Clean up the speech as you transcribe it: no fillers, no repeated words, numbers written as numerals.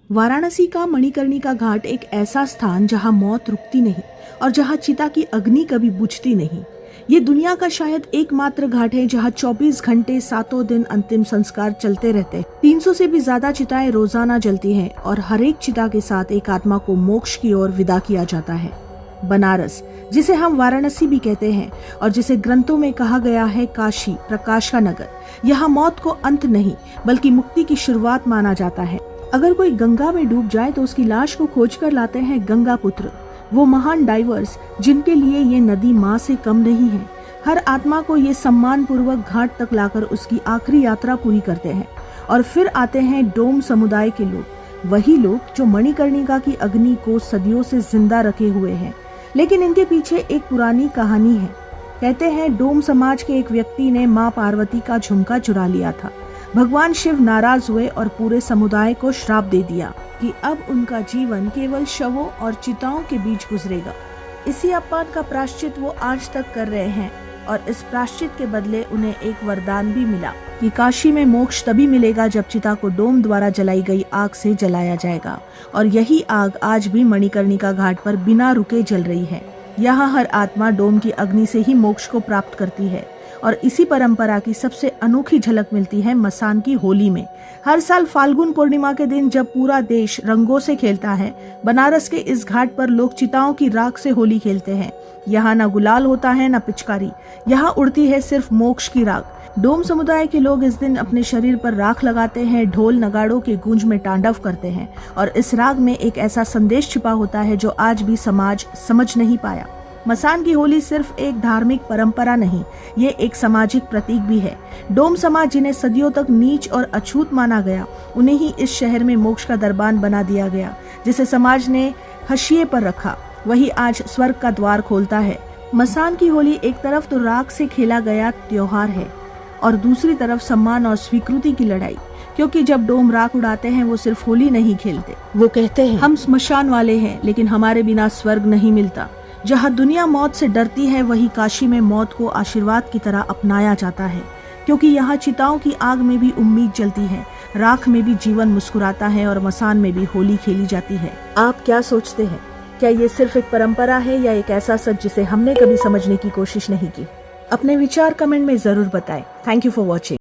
वाराणसी का मणिकर्णिका घाट एक ऐसा स्थान जहां मौत रुकती नहीं और जहां चिता की अग्नि कभी बुझती नहीं। ये दुनिया का शायद एकमात्र घाट है जहां 24 घंटे 7 दिन अंतिम संस्कार चलते रहते हैं। 300 से भी ज्यादा चिताएं रोजाना जलती हैं और हर एक चिता के साथ एक आत्मा को मोक्ष की ओर विदा किया जाता है। बनारस, जिसे हम वाराणसी भी कहते हैं और जिसे ग्रंथों में कहा गया है काशी, प्रकाश का नगर, यहाँ मौत को अंत नहीं बल्कि मुक्ति की शुरुआत माना जाता है। अगर कोई गंगा में डूब जाए तो उसकी लाश को खोजकर लाते हैं गंगा पुत्र, वो महान डाइवर्स जिनके लिए ये नदी माँ से कम नहीं है। हर आत्मा को ये सम्मान पूर्वक घाट तक लाकर उसकी आखिरी यात्रा पूरी करते हैं। और फिर आते हैं डोम समुदाय के लोग, वही लोग जो मणिकर्णिका की अग्नि को सदियों से जिंदा रखे हुए हैं। लेकिन इनके पीछे एक पुरानी कहानी है। कहते हैं डोम समाज के एक व्यक्ति ने माँ पार्वती का झुमका चुरा लिया था। भगवान शिव नाराज हुए और पूरे समुदाय को श्राप दे दिया कि अब उनका जीवन केवल शवों और चिताओं के बीच गुजरेगा। इसी अपमान का प्रायश्चित वो आज तक कर रहे हैं और इस प्रायश्चित के बदले उन्हें एक वरदान भी मिला कि काशी में मोक्ष तभी मिलेगा जब चिता को डोम द्वारा जलाई गई आग से जलाया जाएगा। और यही आग आज भी मणिकर्णिका घाट पर बिना रुके जल रही है। यहाँ हर आत्मा डोम की अग्नि से ही मोक्ष को प्राप्त करती है। और इसी परंपरा की सबसे अनोखी झलक मिलती है मसान की होली में। हर साल फाल्गुन पूर्णिमा के दिन जब पूरा देश रंगों से खेलता है, बनारस के इस घाट पर लोग चिताओं की राख से होली खेलते हैं। यहाँ न गुलाल होता है न पिचकारी, यहाँ उड़ती है सिर्फ मोक्ष की राख। डोम समुदाय के लोग इस दिन अपने शरीर पर राख लगाते हैं, ढोल नगाड़ों के गूंज में तांडव करते हैं और इस राग में एक ऐसा संदेश छिपा होता है जो आज भी समाज समझ नहीं पाया। मसान की होली सिर्फ एक धार्मिक परंपरा नहीं, ये एक सामाजिक प्रतीक भी है। डोम समाज जिन्हें सदियों तक नीच और अछूत माना गया, उन्हें ही इस शहर में मोक्ष का दरबान बना दिया गया। जिसे समाज ने हशिये पर रखा, वही आज स्वर्ग का द्वार खोलता है। मसान की होली एक तरफ तो राख से खेला गया त्योहार है और दूसरी तरफ सम्मान और स्वीकृति की लड़ाई। क्योंकि जब डोम राख उड़ाते हैं वो सिर्फ होली नहीं खेलते, वो कहते हैं हम स्मशान वाले हैं लेकिन हमारे बिना स्वर्ग नहीं मिलता। जहाँ दुनिया मौत से डरती है, वही काशी में मौत को आशीर्वाद की तरह अपनाया जाता है। क्योंकि यहाँ चिताओं की आग में भी उम्मीद जलती है, राख में भी जीवन मुस्कुराता है और मसान में भी होली खेली जाती है। आप क्या सोचते हैं? क्या ये सिर्फ एक परंपरा है या एक ऐसा सच जिसे हमने कभी समझने की कोशिश नहीं की? अपने विचार कमेंट में जरूर बताएं। Thank you for watching.